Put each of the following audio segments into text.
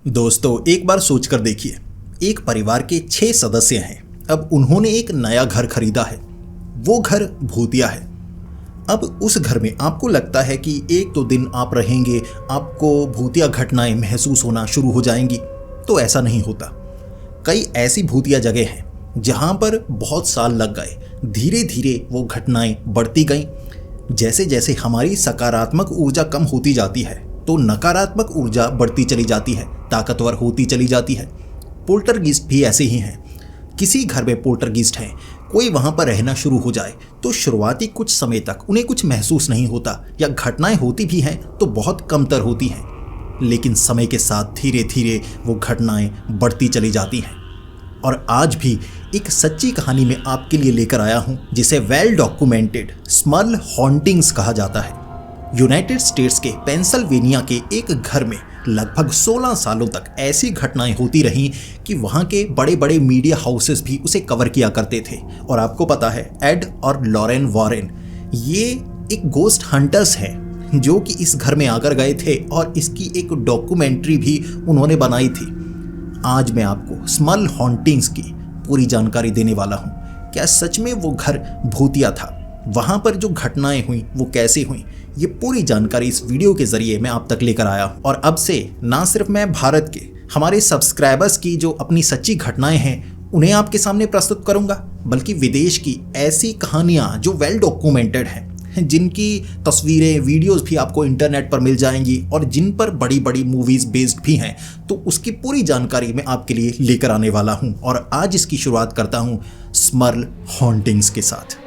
दोस्तों, एक बार सोचकर देखिए, एक परिवार के 6 सदस्य हैं। अब उन्होंने एक नया घर खरीदा है। वो घर भूतिया है। अब उस घर में आपको लगता है कि एक दो दिन आप रहेंगे, आपको भूतिया घटनाएं महसूस होना शुरू हो जाएंगी। तो ऐसा नहीं होता। कई ऐसी भूतिया जगह हैं जहां पर बहुत साल लग गए। धीरे धीरे वो घटनाएं बढ़ती गईं। जैसे जैसे हमारी सकारात्मक ऊर्जा कम होती जाती है तो नकारात्मक ऊर्जा बढ़ती चली जाती है, ताकतवर होती चली जाती है। पोल्टरगिस्ट भी ऐसे ही हैं। किसी घर में पोल्टरगिस्ट है, कोई वहां पर रहना शुरू हो जाए तो शुरुआती कुछ समय तक उन्हें कुछ महसूस नहीं होता, या घटनाएं होती भी हैं तो बहुत कमतर होती हैं। लेकिन समय के साथ धीरे धीरे वो घटनाएं बढ़ती चली जाती हैं। और आज भी एक सच्ची कहानी में आपके लिए लेकर आया हूं, जिसे वेल डॉक्यूमेंटेड स्मर्ल हॉन्टिंग्स कहा जाता है। यूनाइटेड स्टेट्स के पेंसिल्वेनिया के एक घर में लगभग 16 सालों तक ऐसी घटनाएं होती रहीं कि वहां के बड़े बड़े मीडिया हाउसेस भी उसे कवर किया करते थे। और आपको पता है, एड और लॉरेन वॉरेन ये एक गोस्ट हंटर्स हैं जो कि इस घर में आकर गए थे और इसकी एक डॉक्यूमेंट्री भी उन्होंने बनाई थी। आज मैं आपको स्मर्ल हॉन्टिंग्स की पूरी जानकारी देने वाला हूं। क्या सच में वो घर भूतिया था? वहां पर जो घटनाएं हुई वो कैसे हुई? ये पूरी जानकारी इस वीडियो के जरिए मैं आप तक लेकर आया हूं। और अब से ना सिर्फ मैं भारत के हमारे सब्सक्राइबर्स की जो अपनी सच्ची घटनाएं हैं उन्हें आपके सामने प्रस्तुत करूंगा, बल्कि विदेश की ऐसी कहानियां जो वेल डॉक्यूमेंटेड हैं, जिनकी तस्वीरें, वीडियोस भी आपको इंटरनेट पर मिल जाएंगी और जिन पर बड़ी बड़ी मूवीज बेस्ड भी हैं। तो उसकी पूरी जानकारी मैं आपके लिए लेकर आने वाला हूं। और आज इसकी शुरुआत करता हूं स्मर्ल हॉन्टिंग्स के साथ।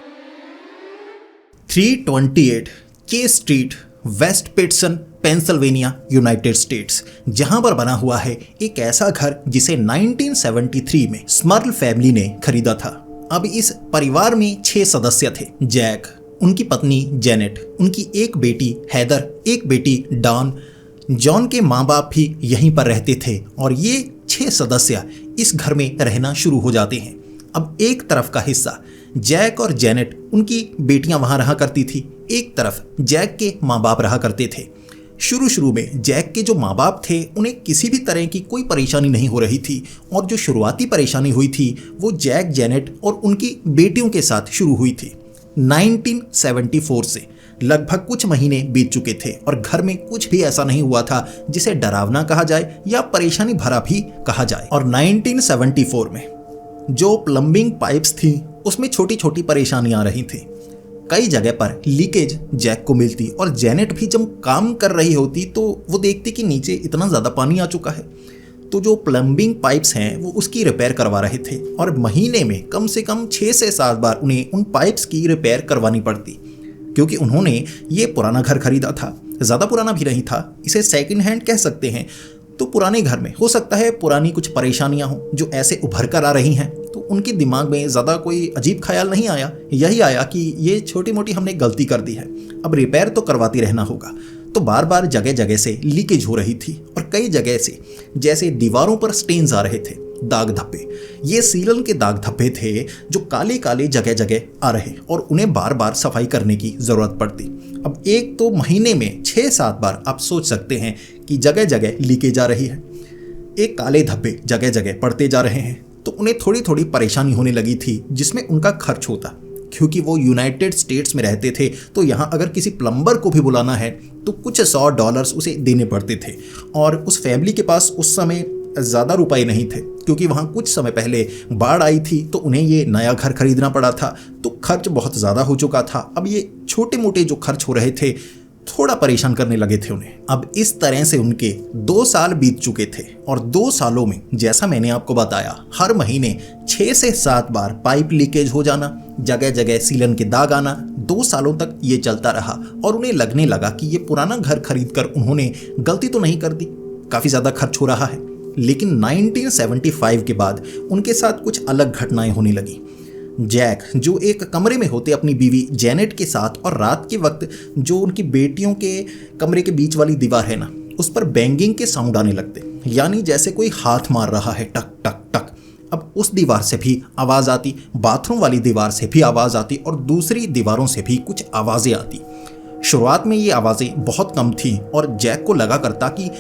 328 K street, west Pittston, Pennsylvania, United States, जहां पर बना हुआ है एक ऐसा घर जिसे 1973 में स्मर्ल फैमिली ने खरीदा था। अब इस परिवार में 6 सदस्य थे। जैक, उनकी पत्नी जेनेट, उनकी एक बेटी हैदर, एक बेटी डॉन। जॉन के माँ बाप भी यहीं पर रहते थे और ये 6 सदस्य इस घर में रहना शुरू हो जाते हैं। अब एक तरफ का हिस्सा जैक और जेनेट, उनकी बेटियां वहां रहा करती थी। एक तरफ जैक के माँ बाप रहा करते थे। शुरू में जैक के जो माँ बाप थे उन्हें किसी भी तरह की कोई परेशानी नहीं हो रही थी, और जो शुरुआती परेशानी हुई थी वो जैक, जेनेट और उनकी बेटियों के साथ शुरू हुई थी। 1974 से लगभग कुछ महीने बीत चुके थे और घर में कुछ भी ऐसा नहीं हुआ था जिसे डरावना कहा जाए या परेशानी भरा भी कहा जाए। और 1974 में जो प्लम्बिंग पाइप्स थी उसमें छोटी छोटी परेशानियां आ रही थी। कई जगह पर लीकेज जैक को मिलती और जेनेट भी जब काम कर रही होती तो वो देखती कि नीचे इतना ज़्यादा पानी आ चुका है। तो जो प्लम्बिंग पाइप्स हैं वो उसकी रिपेयर करवा रहे थे और महीने में कम से कम 6 से 7 बार उन्हें उन पाइप्स की रिपेयर करवानी पड़ती, क्योंकि उन्होंने ये पुराना घर खरीदा था। ज़्यादा पुराना भी नहीं था, इसे सेकंड हैंड कह सकते हैं। तो पुराने घर में हो सकता है पुरानी कुछ परेशानियां हों जो ऐसे उभर कर आ रही हैं, तो उनके दिमाग में ज़्यादा कोई अजीब ख्याल नहीं आया। यही आया कि ये छोटी मोटी हमने गलती कर दी है, अब रिपेयर तो करवाती रहना होगा। तो बार बार जगह जगह से लीकेज हो रही थी और कई जगह से जैसे दीवारों पर स्टेन्स आ रहे थे, दाग धब्बे। ये सीलन के दाग धब्बे थे जो काले काले जगह जगह आ रहे और उन्हें बार बार सफाई करने की ज़रूरत पड़ती। अब एक तो महीने में 6-7 बार आप सोच सकते हैं कि जगह जगह लीकेज आ रही है, एक काले धब्बे जगह जगह पड़ते जा रहे हैं। तो उन्हें थोड़ी थोड़ी परेशानी होने लगी थी, जिसमें उनका खर्च होता, क्योंकि वो यूनाइटेड स्टेट्स में रहते थे। तो यहाँ अगर किसी प्लम्बर को भी बुलाना है तो कुछ $100 उसे देने पड़ते थे। और उस फैमिली के पास उस समय ज़्यादा रुपए नहीं थे, क्योंकि वहाँ कुछ समय पहले बाढ़ आई थी तो उन्हें ये नया घर खरीदना पड़ा था। तो खर्च बहुत ज़्यादा हो चुका था। अब ये छोटे मोटे जो खर्च हो रहे थे थोड़ा परेशान करने लगे थे उन्हें। अब इस तरह से उनके 2 साल बीत चुके थे और 2 सालों में, जैसा मैंने आपको बताया, हर महीने 6 से 7 बार पाइप लीकेज हो जाना, जगह जगह सीलन के दाग आना। 2 सालों तक ये चलता रहा और उन्हें लगने लगा कि ये पुराना घर खरीदकर उन्होंने गलती तो नहीं कर दी, काफ़ी ज़्यादा खर्च हो रहा है। लेकिन 1975 के बाद उनके साथ कुछ अलग घटनाएं होने लगी। जैक, जो एक कमरे में होते अपनी बीवी जेनेट के साथ, और रात के वक्त जो उनकी बेटियों के कमरे के बीच वाली दीवार है ना, उस पर बैंगिंग के साउंड आने लगते, यानी जैसे कोई हाथ मार रहा है, टक टक टक। अब उस दीवार से भी आवाज़ आती, बाथरूम वाली दीवार से भी आवाज़ आती और दूसरी दीवारों से भी कुछ आवाज़ें आती। शुरुआत में ये आवाज़ें बहुत कम थी और जैक को लगा करता कि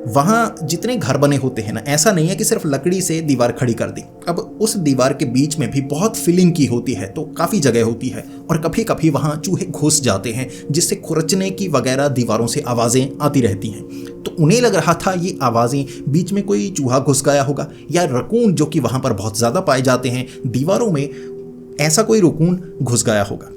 वहाँ जितने घर बने होते हैं ना, ऐसा नहीं है कि सिर्फ लकड़ी से दीवार खड़ी कर दी। अब उस दीवार के बीच में भी बहुत फिलिंग की होती है, तो काफ़ी जगह होती है और कभी कभी वहाँ चूहे घुस जाते हैं, जिससे खुरचने की वगैरह दीवारों से आवाज़ें आती रहती हैं। तो उन्हें लग रहा था ये आवाज़ें बीच में कोई चूहा घुस गया होगा, या रकून जो कि वहाँ पर बहुत ज़्यादा पाए जाते हैं दीवारों में, ऐसा कोई रकून घुस गया होगा।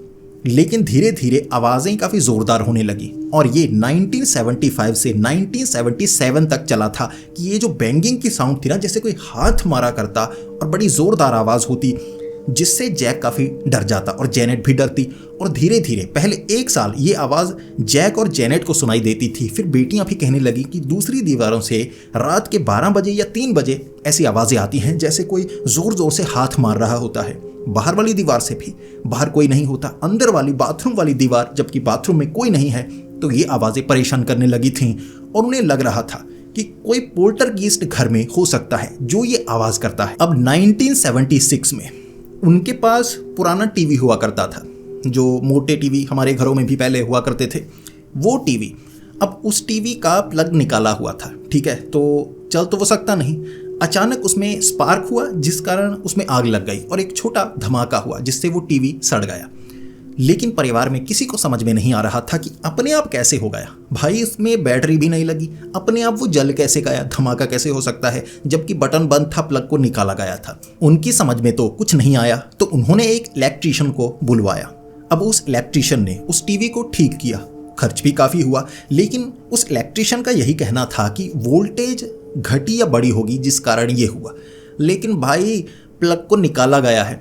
लेकिन धीरे धीरे आवाज़ें काफ़ी ज़ोरदार होने लगी और ये 1975 से 1977 तक चला था कि ये जो बैंगिंग की साउंड थी ना, जैसे कोई हाथ मारा करता और बड़ी ज़ोरदार आवाज़ होती, जिससे जैक काफ़ी डर जाता और जेनेट भी डरती। और धीरे धीरे पहले 1 साल ये आवाज़ जैक और जेनेट को सुनाई देती थी। फिर बेटियां भी कहने लगी कि दूसरी दीवारों से रात के 12 बजे या 3 बजे ऐसी आवाज़ें आती हैं जैसे कोई ज़ोर ज़ोर से हाथ मार रहा होता है। बाहर वाली दीवार से भी, बाहर कोई नहीं होता, अंदर वाली बाथरूम वाली दीवार, जबकि बाथरूम में कोई नहीं है, तो ये आवाज़ें परेशान करने लगी थीं और उन्हें लग रहा था कि कोई पोल्टरगीस्ट घर में हो सकता है जो ये आवाज़ करता है। अब 1976 में उनके पास पुराना टीवी हुआ करता था, जो मोटे टीवी हमारे घरों में भी पहले हुआ करते थे, वो टीवी। अब उस टीवी का प्लग निकाला हुआ था, ठीक है, तो चल तो वो सकता नहीं। अचानक उसमें स्पार्क हुआ, जिस कारण उसमें आग लग गई और एक छोटा धमाका हुआ जिससे वो टीवी सड़ गया। लेकिन परिवार में किसी को समझ में नहीं आ रहा था कि अपने आप कैसे हो गया। भाई इसमें बैटरी भी नहीं लगी, अपने आप वो जल कैसे गया, धमाका कैसे हो सकता है, जबकि बटन बंद था, प्लग को निकाला गया था। उनकी समझ में तो कुछ नहीं आया, तो उन्होंने एक इलेक्ट्रीशियन को बुलवाया। अब उस इलेक्ट्रीशियन ने उस टीवी को ठीक किया, खर्च भी काफ़ी हुआ, लेकिन उस इलेक्ट्रीशियन का यही कहना था कि वोल्टेज घटी या बड़ी होगी जिस कारण ये हुआ। लेकिन भाई प्लग को निकाला गया है,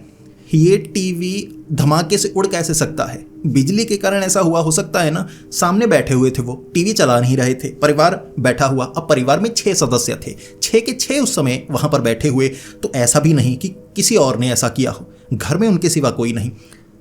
ये टीवी धमाके से उड़ कैसे सकता है? बिजली के कारण ऐसा हुआ हो सकता है ना। सामने बैठे हुए थे, वो टीवी चला नहीं रहे थे, परिवार बैठा हुआ। अब परिवार में 6 सदस्य थे, 6 के 6 उस समय वहाँ पर बैठे हुए, तो ऐसा भी नहीं कि किसी और ने ऐसा किया हो, घर में उनके सिवा कोई नहीं।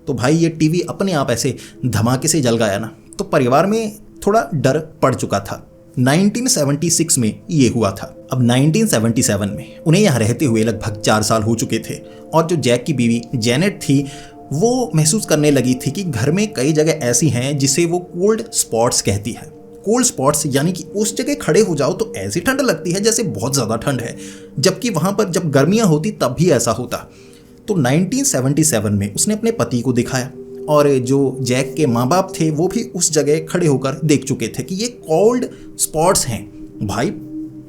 तो भाई ये टीवी अपने आप ऐसे धमाके से जल गया ना, तो परिवार में थोड़ा डर पड़ चुका था। 1976 में ये हुआ था। अब 1977 में उन्हें यहाँ रहते हुए लगभग 4 साल हो चुके थे और जो जैक की बीवी जेनेट थी, वो महसूस करने लगी थी कि घर में कई जगह ऐसी हैं जिसे वो कोल्ड स्पॉट्स कहती है। कोल्ड स्पॉट्स यानी कि उस जगह खड़े हो जाओ तो ऐसी ठंड लगती है जैसे बहुत ज़्यादा ठंड है, जबकि वहाँ पर जब गर्मियाँ होती तब भी ऐसा होता। तो 1977 में उसने अपने पति को दिखाया और जो जैक के माँ बाप थे वो भी उस जगह खड़े होकर देख चुके थे कि ये कोल्ड स्पॉट्स हैं। भाई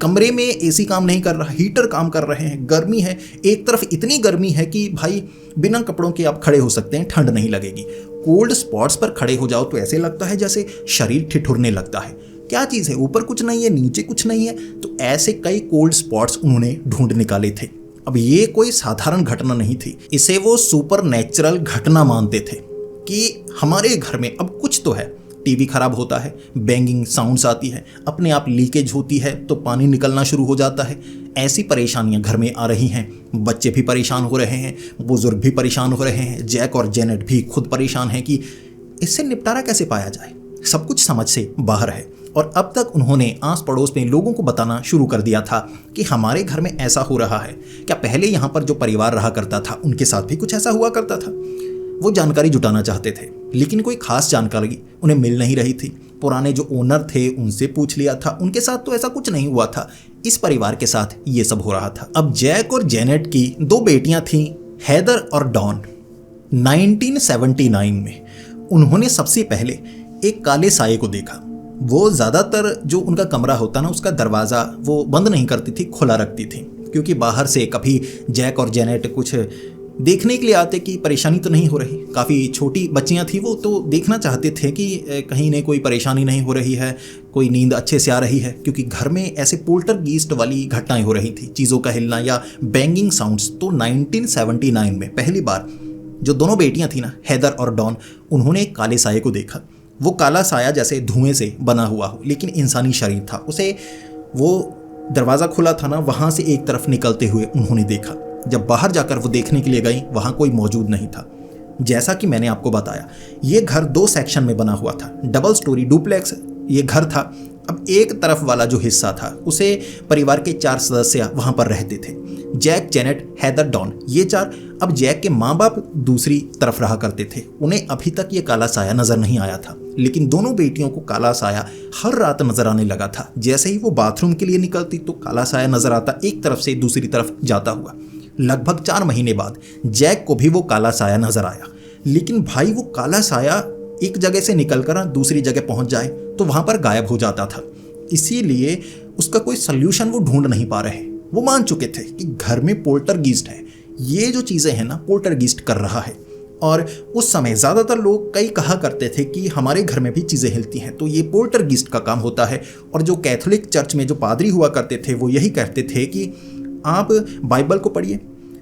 कमरे में एसी काम नहीं कर रहा, हीटर काम कर रहे हैं, गर्मी है, एक तरफ इतनी गर्मी है कि भाई बिना कपड़ों के आप खड़े हो सकते हैं, ठंड नहीं लगेगी। कोल्ड स्पॉट्स पर खड़े हो जाओ तो ऐसे लगता है जैसे शरीर ठिठुरने लगता है। क्या चीज़ है, ऊपर कुछ नहीं है, नीचे कुछ नहीं है। तो ऐसे कई कोल्ड स्पॉट्स उन्होंने ढूंढ निकाले थे। अब ये कोई साधारण घटना नहीं थी, इसे वो सुपर नेचुरल घटना मानते थे कि हमारे घर में अब कुछ तो है। टीवी खराब होता है, बैंगिंग साउंड्स आती है, अपने आप लीकेज होती है तो पानी निकलना शुरू हो जाता है। ऐसी परेशानियां घर में आ रही हैं, बच्चे भी परेशान हो रहे हैं, बुजुर्ग भी परेशान हो रहे हैं, जैक और जेनेट भी खुद परेशान हैं कि इससे निपटारा कैसे पाया जाए। सब कुछ समझ से बाहर है और अब तक उन्होंने आस पड़ोस में लोगों को बताना शुरू कर दिया था कि हमारे घर में ऐसा हो रहा है। क्या पहले यहाँ पर जो परिवार रहा करता था उनके साथ भी कुछ ऐसा हुआ करता था? वो जानकारी जुटाना चाहते थे, लेकिन कोई खास जानकारी उन्हें मिल नहीं रही थी। पुराने जो ओनर थे उनसे पूछ लिया था, उनके साथ तो ऐसा कुछ नहीं हुआ था। इस परिवार के साथ ये सब हो रहा था। अब जैक और जेनेट की 2 बेटियां थीं, हेदर और डॉन। 1979 में उन्होंने सबसे पहले एक काले साये को देखा। वो ज़्यादातर जो उनका कमरा होता ना, उसका दरवाज़ा वो बंद नहीं करती थी, खुला रखती थी, क्योंकि बाहर से कभी जैक और जेनेट कुछ देखने के लिए आते कि परेशानी तो नहीं हो रही। काफ़ी छोटी बच्चियां थी वो, तो देखना चाहते थे कि कहीं ने कोई परेशानी नहीं हो रही है, कोई नींद अच्छे से आ रही है, क्योंकि घर में ऐसे पोल्टरगीस्ट वाली घटनाएं हो रही थी, चीज़ों का हिलना या बैंगिंग साउंड्स। तो 1979 में पहली बार जो दोनों बेटियां थी ना, हेदर और डॉन, उन्होंने एक काले साये को देखा। वो काला साया जैसे धुएं से बना हुआ हो, लेकिन इंसानी शरीर था। उसे वो दरवाज़ा खुला था ना, वहाँ से एक तरफ निकलते हुए उन्होंने देखा। जब बाहर जाकर वो देखने के लिए गई, वहाँ कोई मौजूद नहीं था। जैसा कि मैंने आपको बताया, ये घर 2 सेक्शन में बना हुआ था, डबल स्टोरी डुप्लेक्स ये घर था। अब एक तरफ वाला जो हिस्सा था उसे परिवार के 4 सदस्य वहां पर रहते थे, जैक, जेनेट, हैदर, डॉन, ये 4। अब जैक के माँ बाप दूसरी तरफ रहा करते थे। उन्हें अभी तक ये काला साया नजर नहीं आया था, लेकिन दोनों बेटियों को काला साया हर रात नजर आने लगा था। जैसे ही वो बाथरूम के लिए निकलती तो काला साया नजर आता, एक तरफ से दूसरी तरफ जाता हुआ। लगभग 4 महीने बाद जैक को भी वो काला साया नजर आया, लेकिन भाई वो काला साया एक जगह से निकलकर दूसरी जगह पहुंच जाए तो वहां पर गायब हो जाता था। इसीलिए उसका कोई सल्यूशन वो ढूंढ नहीं पा रहे। वो मान चुके थे कि घर में पोल्टरगीस्ट है, ये जो चीज़ें हैं ना पोल्टरगीस्ट कर रहा है। और उस समय ज़्यादातर लोग कई कहा करते थे कि हमारे घर में भी चीज़ें हिलती हैं, तो ये पोल्टरगीस्ट का काम होता है। और जो कैथोलिक चर्च में जो पादरी हुआ करते थे वो यही कहते थे कि आप बाइबल को पढ़िए,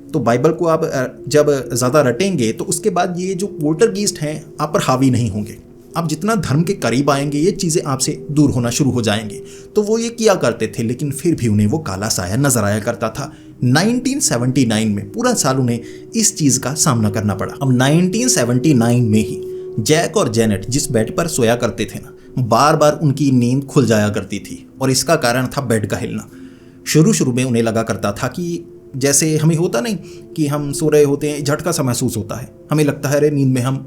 तो बाइबल को आप जब ज़्यादा रटेंगे तो उसके बाद ये जो पोल्टरगीस्ट हैं आप पर हावी नहीं होंगे। आप जितना धर्म के करीब आएंगे ये चीज़ें आपसे दूर होना शुरू हो जाएंगी। तो वो ये किया करते थे, लेकिन फिर भी उन्हें वो काला साया नजर आया करता था। 1979 में पूरा साल उन्हें इस चीज़ का सामना करना पड़ा। अब 1979 में ही जैक और जेनेट जिस बेड पर सोया करते थे ना, बार बार उनकी नींद खुल जाया करती थी और इसका कारण था बेड का हिलना। शुरू में उन्हें लगा करता था कि जैसे हमें होता नहीं कि हम सो रहे होते हैं, झटका सा महसूस होता है, हमें लगता है अरे नींद में हम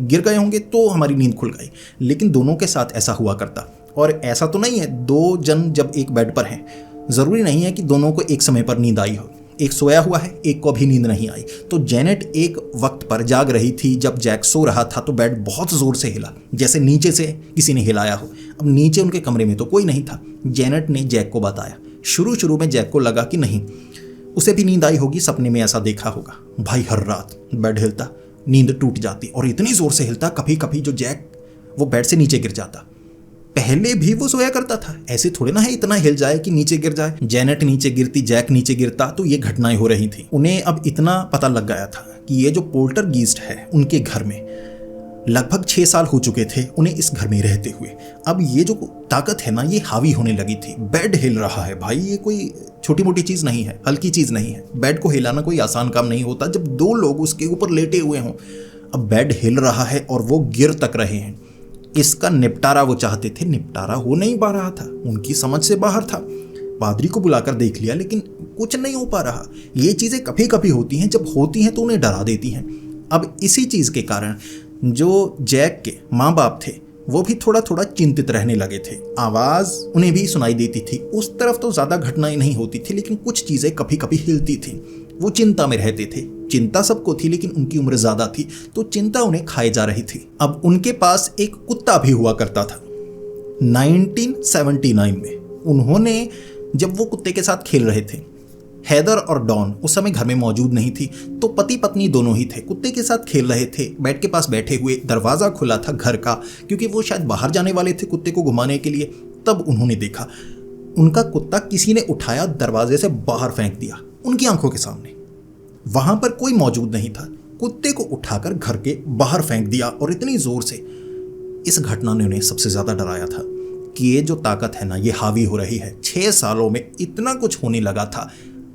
गिर गए होंगे तो हमारी नींद खुल गई। लेकिन दोनों के साथ ऐसा हुआ करता। और ऐसा तो नहीं है 2 जन जब एक बेड पर हैं, ज़रूरी नहीं है कि दोनों को एक समय पर नींद आई हो। एक सोया हुआ है, एक को अभी नींद नहीं आई। तो जेनेट एक वक्त पर जाग रही थी जब जैक सो रहा था, तो बेड बहुत ज़ोर से हिला, जैसे नीचे से किसी ने हिलाया हो। अब नीचे उनके कमरे में तो कोई नहीं था। जेनेट ने जैक को बताया। शुरू में जैक को लगा कि नहीं, उसे भी नींद आई होगी, सपने में ऐसा देखा होगा। भाई हर रात बेड हिलता, नींद टूट जाती और इतनी जोर से हिलता, कभी कभी जो जैक वो बेड से नीचे गिर जाता। पहले भी वो सोया करता था, ऐसे थोड़े ना है इतना हिल जाए कि नीचे गिर जाए। जेनेट नीचे गिरती, जैक नीचे गिरता, तो ये घटनाएं हो रही थी। उन्हें अब इतना पता लग गया था कि ये जो पोल्टरगीस्ट है उनके घर में लगभग 6 साल हो चुके थे उन्हें इस घर में रहते हुए। अब ये जो ताकत है ना ये हावी होने लगी थी। बेड हिल रहा है भाई, ये कोई छोटी मोटी चीज़ नहीं है, हल्की चीज़ नहीं है। बेड को हिलाना कोई आसान काम नहीं होता जब 2 लोग उसके ऊपर लेटे हुए हों। अब बेड हिल रहा है और वो गिर तक रहे हैं। इसका निपटारा वो चाहते थे, निपटारा हो नहीं पा रहा था, उनकी समझ से बाहर था। पादरी को बुलाकर देख लिया लेकिन कुछ नहीं हो पा रहा। ये चीज़ें कभी कभी होती हैं, जब होती हैं तो उन्हें डरा देती हैं। अब इसी चीज़ के कारण जो जैक के माँ बाप थे वो भी थोड़ा थोड़ा चिंतित रहने लगे थे। आवाज़ उन्हें भी सुनाई देती थी। उस तरफ तो ज़्यादा घटनाएं नहीं होती थी, लेकिन कुछ चीज़ें कभी कभी हिलती थी। वो चिंता में रहते थे। चिंता सबको थी, लेकिन उनकी उम्र ज़्यादा थी तो चिंता उन्हें खाए जा रही थी। अब उनके पास एक कुत्ता भी हुआ करता था। 1979 में उन्होंने जब वो कुत्ते के साथ खेल रहे थे, हैदर और डॉन उस समय घर में मौजूद नहीं थी, तो पति पत्नी दोनों ही थे, कुत्ते के साथ खेल रहे थे। बेड के पास बैठे हुए, दरवाज़ा खुला था घर का, क्योंकि वो शायद बाहर जाने वाले थे कुत्ते को घुमाने के लिए। तब उन्होंने देखा उनका कुत्ता किसी ने उठाया, दरवाजे से बाहर फेंक दिया उनकी आंखों के सामने। वहां पर कोई मौजूद नहीं था, कुत्ते को उठाकर घर के बाहर फेंक दिया और इतनी जोर से। इस घटना ने उन्हें सबसे ज़्यादा डराया था कि ये जो ताकत है ना ये हावी हो रही है। 6 सालों में इतना कुछ होने लगा था।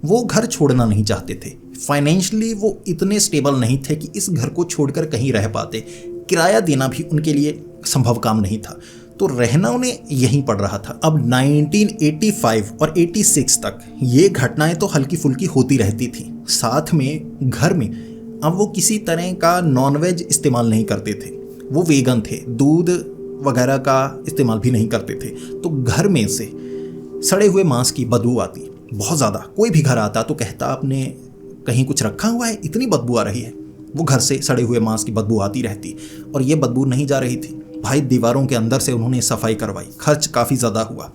वो घर छोड़ना नहीं चाहते थे। फाइनेंशियली वो इतने स्टेबल नहीं थे कि इस घर को छोड़कर कहीं रह पाते। किराया देना भी उनके लिए संभव काम नहीं था, तो रहना उन्हें यहीं पड़ रहा था। अब 1985 और 86 तक ये घटनाएं तो हल्की फुल्की होती रहती थी। साथ में घर में अब वो किसी तरह का नॉनवेज इस्तेमाल नहीं करते थे, वो वेगन थे, दूध वगैरह का इस्तेमाल भी नहीं करते थे। तो घर में से सड़े हुए मांस की बदबू आती बहुत ज़्यादा। कोई भी घर आता तो कहता आपने कहीं कुछ रखा हुआ है, इतनी बदबू आ रही है। वो घर से सड़े हुए मांस की बदबू आती रहती और ये बदबू नहीं जा रही थी। भाई दीवारों के अंदर से उन्होंने सफाई करवाई, खर्च काफ़ी ज़्यादा हुआ।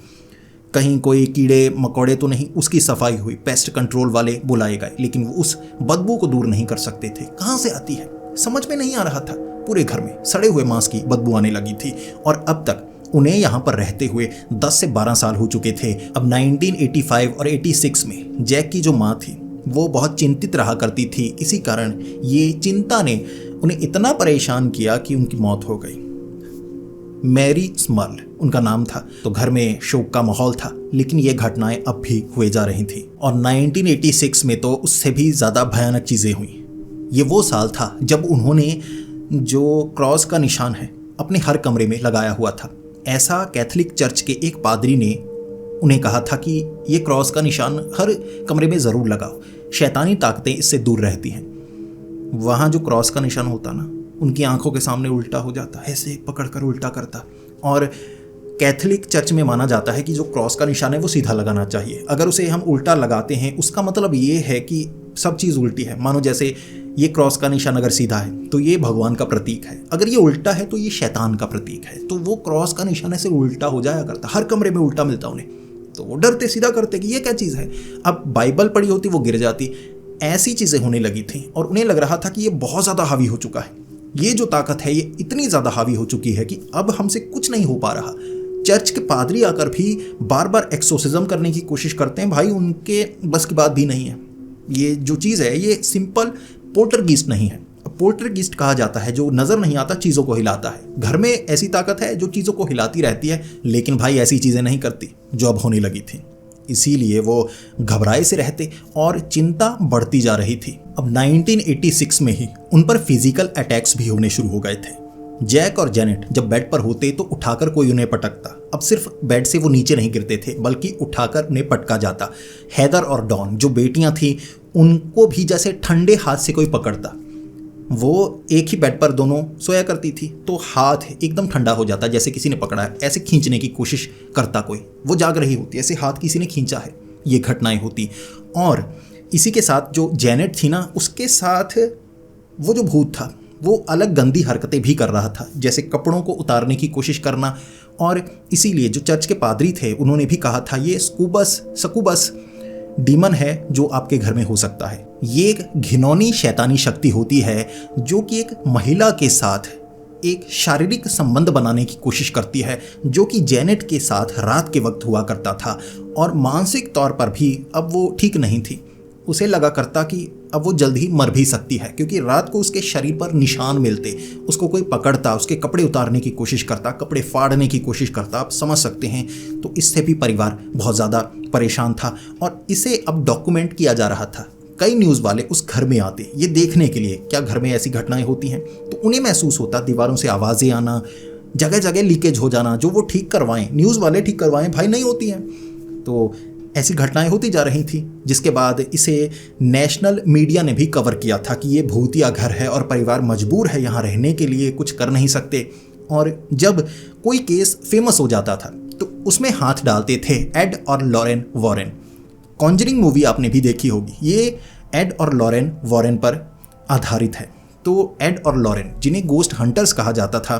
कहीं कोई कीड़े मकोड़े तो नहीं, उसकी सफाई हुई, पेस्ट कंट्रोल वाले बुलाए गए, लेकिन वो उस बदबू को दूर नहीं कर सकते थे। कहाँ से आती है समझ में नहीं आ रहा था। पूरे घर में सड़े हुए मांस की बदबू आने लगी थी और अब तक उन्हें यहाँ पर रहते हुए 10 से 12 साल हो चुके थे। अब 1985 और 86 में जैक की जो माँ थी वो बहुत चिंतित रहा करती थी। इसी कारण ये चिंता ने उन्हें इतना परेशान किया कि उनकी मौत हो गई। मैरी स्मर्ल उनका नाम था। तो घर में शोक का माहौल था, लेकिन ये घटनाएं अब भी हुए जा रही थी। और 1986 में तो उससे भी ज़्यादा भयानक चीज़ें हुई। ये वो साल था जब उन्होंने जो क्रॉस का निशान है अपने हर कमरे में लगाया हुआ था। ऐसा कैथोलिक चर्च के एक पादरी ने उन्हें कहा था कि ये क्रॉस का निशान हर कमरे में ज़रूर लगाओ, शैतानी ताकतें इससे दूर रहती हैं। वहाँ जो क्रॉस का निशान होता ना, उनकी आंखों के सामने उल्टा हो जाता, ऐसे पकड़कर उल्टा करता। और कैथोलिक चर्च में माना जाता है कि जो क्रॉस का निशान है वो सीधा लगाना चाहिए। अगर उसे हम उल्टा लगाते हैं उसका मतलब ये है कि सब चीज़ उल्टी है। मानो जैसे ये क्रॉस का निशान अगर सीधा है तो ये भगवान का प्रतीक है, अगर ये उल्टा है तो ये शैतान का प्रतीक है। तो वो क्रॉस का निशान ऐसे उल्टा हो जाया करता, हर कमरे में उल्टा मिलता उन्हें, तो वो डरते सीधा करते कि ये क्या चीज़ है। अब बाइबल पढ़ी होती वो गिर जाती, ऐसी चीज़ें होने लगी थी और उन्हें लग रहा था कि ये बहुत ज़्यादा हावी हो चुका है, ये जो ताकत है ये इतनी ज़्यादा हावी हो चुकी है कि अब हमसे कुछ नहीं हो पा रहा। चर्च के पादरी आकर भी बार बार एक्सोसिज्म करने की कोशिश करते हैं, भाई उनके बस की बात भी नहीं है। ये जो चीज़ है ये सिंपल पोल्टरगीस्ट नहीं है। पोल्टरगीस्ट कहा जाता है जो नज़र नहीं आता, चीज़ों को हिलाता है। घर में ऐसी ताकत है जो चीज़ों को हिलाती रहती है, लेकिन भाई ऐसी चीज़ें नहीं करती जो अब होने लगी थी। इसीलिए वो घबराए से रहते और चिंता बढ़ती जा रही थी। अब 1986 में ही उन पर फिजिकल अटैक्स भी होने शुरू हो गए थे। जैक और जेनेट जब बेड पर होते तो उठाकर कोई उन्हें पटकता। अब सिर्फ बेड से वो नीचे नहीं गिरते थे बल्कि उठाकर उन्हें पटका जाता। हेदर और डॉन जो बेटियां थीं उनको भी जैसे ठंडे हाथ से कोई पकड़ता। वो एक ही बेड पर दोनों सोया करती थी तो हाथ एकदम ठंडा हो जाता, जैसे किसी ने पकड़ा है, ऐसे खींचने की कोशिश करता कोई। वो जाग रही होती, ऐसे हाथ किसी ने खींचा है, ये घटनाएं होती। और इसी के साथ जो जेनेट थी ना, उसके साथ वो जो भूत था वो अलग गंदी हरकतें भी कर रहा था, जैसे कपड़ों को उतारने की कोशिश करना। और इसीलिए जो चर्च के पादरी थे उन्होंने भी कहा था ये सकूबस डीमन है जो आपके घर में हो सकता है। ये एक घिनौनी शैतानी शक्ति होती है जो कि एक महिला के साथ एक शारीरिक संबंध बनाने की कोशिश करती है, जो कि जेनेट के साथ रात के वक्त हुआ करता था। और मानसिक तौर पर भी अब वो ठीक नहीं थी। उसे लगा करता कि अब वो जल्द ही मर भी सकती है, क्योंकि रात को उसके शरीर पर निशान मिलते, उसको कोई पकड़ता, उसके कपड़े उतारने की कोशिश करता, कपड़े फाड़ने की कोशिश करता। आप समझ सकते हैं। तो इससे भी परिवार बहुत ज़्यादा परेशान था और इसे अब डॉक्यूमेंट किया जा रहा था। कई न्यूज़ वाले उस घर में आते ये देखने के लिए क्या घर में ऐसी घटनाएं होती हैं। तो उन्हें महसूस होता दीवारों से आवाज़ें आना, जगह जगह लीकेज हो जाना, जो वो ठीक करवाएं, न्यूज़ वाले ठीक करवाएं, भाई नहीं होती हैं। तो ऐसी घटनाएं होती जा रही थी, जिसके बाद इसे नेशनल मीडिया ने भी कवर किया था कि ये भूतिया घर है और परिवार मजबूर है यहाँ रहने के लिए, कुछ कर नहीं सकते। और जब कोई केस फेमस हो जाता था तो उसमें हाथ डालते थे एड और लॉरेन वॉरेन। कॉन्जरिंग मूवी आपने भी देखी होगी, ये एड और लॉरेन वॉरेन पर आधारित है। तो एड और लॉरेन जिन्हें गोस्ट हंटर्स कहा जाता था,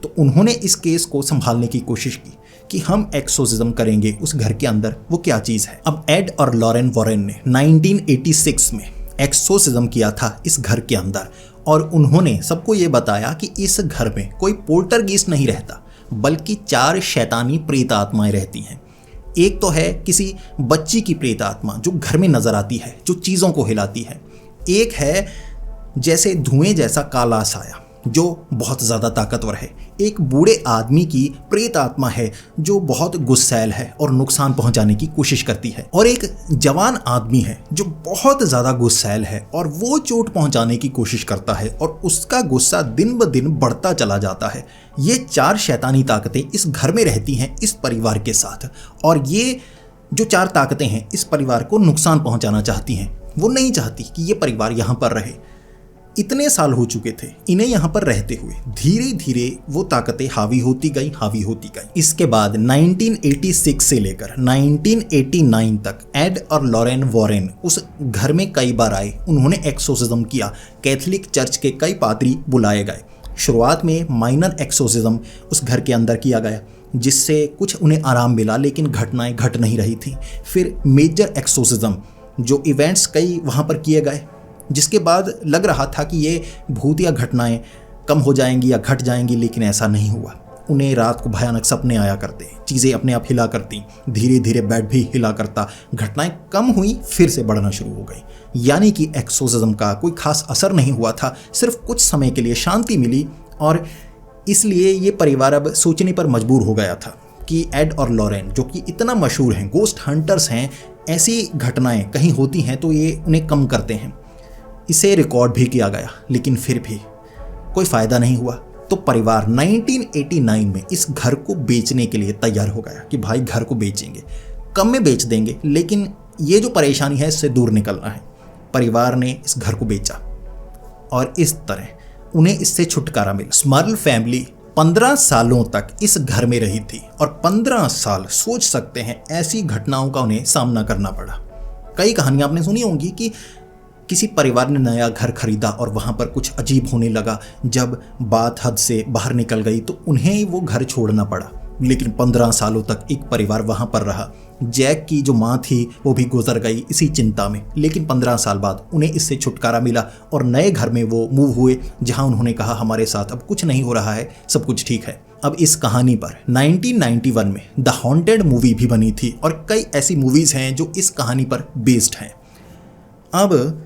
तो उन्होंने इस केस को संभालने की कोशिश की कि हम एक्सोसिज्म करेंगे उस घर के अंदर, वो क्या चीज़ है। अब एड और लॉरेन वॉरेन ने 1986 में एक्सोसिज्म किया था इस घर के अंदर और उन्होंने सबको ये बताया कि इस घर में कोई पोल्टरगीस्ट नहीं रहता, बल्कि 4 शैतानी प्रेत आत्माएं रहती हैं। एक तो है किसी बच्ची की प्रेत आत्मा जो घर में नजर आती है, जो चीज़ों को हिलाती है। एक है जैसे धुएं जैसा काला साया जो बहुत ज़्यादा ताकतवर है। एक बूढ़े आदमी की प्रेत आत्मा है जो बहुत गुस्सैल है और नुकसान पहुंचाने की कोशिश करती है। और एक जवान आदमी है जो बहुत ज़्यादा गुस्सैल है और वो चोट पहुंचाने की कोशिश करता है और उसका गुस्सा दिन ब दिन बढ़ता चला जाता है। ये 4 शैतानी ताकतें इस घर में रहती हैं इस परिवार के साथ, और ये जो 4 ताकतें हैं इस परिवार को नुकसान पहुंचाना चाहती हैं। वो नहीं चाहती कि ये परिवार यहाँ पर रहे। इतने साल हो चुके थे इन्हें यहाँ पर रहते हुए, धीरे धीरे वो ताकतें हावी होती गई। इसके बाद 1986 से लेकर 1989 तक एड और लॉरेन वॉरेन उस घर में कई बार आए, उन्होंने एक्सोसिज्म किया। कैथोलिक चर्च के कई पादरी बुलाए गए। शुरुआत में माइनर एक्सोसिज्म उस घर के अंदर किया गया, जिससे कुछ उन्हें आराम मिला, लेकिन घटनाएं घट नहीं रही थी। फिर मेजर एक्सोसिज्म जो इवेंट्स कई वहाँ पर किए गए, जिसके बाद लग रहा था कि ये भूतिया घटनाएं कम हो जाएंगी या घट जाएंगी, लेकिन ऐसा नहीं हुआ। उन्हें रात को भयानक सपने आया करते, चीज़ें अपने आप हिला करती, धीरे धीरे बेड भी हिला करता। घटनाएं कम हुई, फिर से बढ़ना शुरू हो गई। यानी कि एक्सोसिज्म का कोई खास असर नहीं हुआ था, सिर्फ कुछ समय के लिए शांति मिली। और इसलिए ये परिवार अब सोचने पर मजबूर हो गया था कि एड और लॉरेन जो कि इतना मशहूर हैं, गोस्ट हंटर्स हैं, ऐसी घटनाएं कहीं होती हैं तो ये उन्हें कम करते हैं। इसे रिकॉर्ड भी किया गया, लेकिन फिर भी कोई फ़ायदा नहीं हुआ। तो परिवार 1989 में इस घर को बेचने के लिए तैयार हो गया कि भाई घर को बेचेंगे, कम में बेच देंगे, लेकिन ये जो परेशानी है इससे दूर निकलना है। परिवार ने इस घर को बेचा और इस तरह उन्हें इससे छुटकारा मिला। स्मर्ल फैमिली 15 सालों तक इस घर में रही थी और 15 साल सोच सकते हैं ऐसी घटनाओं का उन्हें सामना करना पड़ा। कई कहानियां आपने सुनी होंगी कि किसी परिवार ने नया घर खरीदा और वहां पर कुछ अजीब होने लगा, जब बात हद से बाहर निकल गई तो उन्हें वो घर छोड़ना पड़ा। लेकिन 15 सालों तक एक परिवार वहां पर रहा। जैक की जो माँ थी वो भी गुजर गई इसी चिंता में, लेकिन 15 साल बाद उन्हें इससे छुटकारा मिला और नए घर में वो मूव हुए, जहां उन्होंने कहा हमारे साथ अब कुछ नहीं हो रहा है, सब कुछ ठीक है। अब इस कहानी पर 1991 में द हॉन्टेड मूवी भी बनी थी और कई ऐसी मूवीज हैं जो इस कहानी पर बेस्ड हैं। अब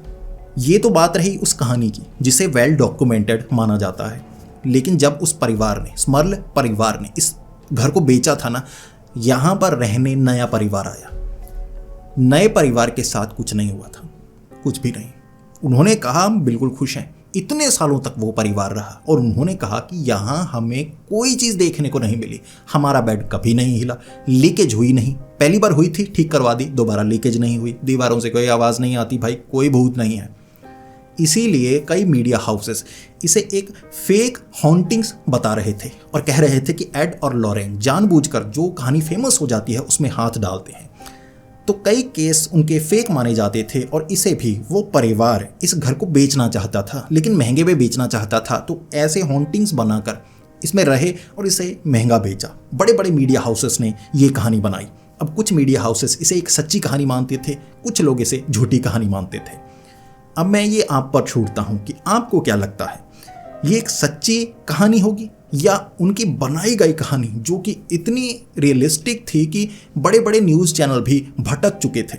ये तो बात रही उस कहानी की जिसे वेल डॉक्यूमेंटेड माना जाता है, लेकिन जब उस परिवार ने, स्मर्ल परिवार ने इस घर को बेचा था ना, यहाँ पर रहने नया परिवार आया। नए परिवार के साथ कुछ नहीं हुआ था, कुछ भी नहीं। उन्होंने कहा हम बिल्कुल खुश हैं। इतने सालों तक वो परिवार रहा और उन्होंने कहा कि यहाँ हमें कोई चीज़ देखने को नहीं मिली। हमारा बेड कभी नहीं हिला, लीकेज हुई नहीं, पहली बार हुई थी ठीक करवा दी, दोबारा लीकेज नहीं हुई, दीवारों से कोई आवाज़ नहीं आती, भाई कोई भूत नहीं है। इसीलिए कई मीडिया हाउसेस इसे एक फेक हॉन्टिंग्स बता रहे थे और कह रहे थे कि एड और लॉरेन जानबूझकर जो कहानी फेमस हो जाती है उसमें हाथ डालते हैं। तो कई केस उनके फेक माने जाते थे और इसे भी वो परिवार इस घर को बेचना चाहता था, लेकिन महंगे में बेचना चाहता था। तो ऐसे हॉन्टिंग्स बनाकर इसमें रहे और इसे महंगा बेचा। बड़े बड़े मीडिया हाउसेस ने ये कहानी बनाई। अब कुछ मीडिया हाउसेस इसे एक सच्ची कहानी मानते थे, कुछ लोग इसे झूठी कहानी मानते थे। अब मैं ये आप पर छोड़ता हूं कि आपको क्या लगता है, ये एक सच्ची कहानी होगी या उनकी बनाई गई कहानी जो कि इतनी रियलिस्टिक थी कि बड़े बड़े न्यूज़ चैनल भी भटक चुके थे।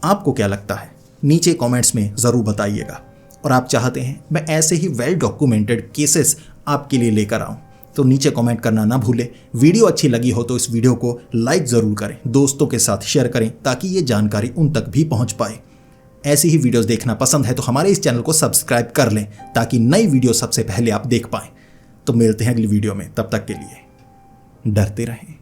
आपको क्या लगता है नीचे कमेंट्स में ज़रूर बताइएगा। और आप चाहते हैं मैं ऐसे ही वेल डॉक्यूमेंटेड केसेस आपके लिए लेकर आऊँ तो नीचे कमेंट करना ना भूलें। वीडियो अच्छी लगी हो तो इस वीडियो को लाइक ज़रूर करें, दोस्तों के साथ शेयर करें ताकि ये जानकारी उन तक भी पहुँच पाए। ऐसी ही वीडियोस देखना पसंद है तो हमारे इस चैनल को सब्सक्राइब कर लें ताकि नई वीडियो सबसे पहले आप देख पाएं। तो मिलते हैं अगली वीडियो में, तब तक के लिए डरते रहें।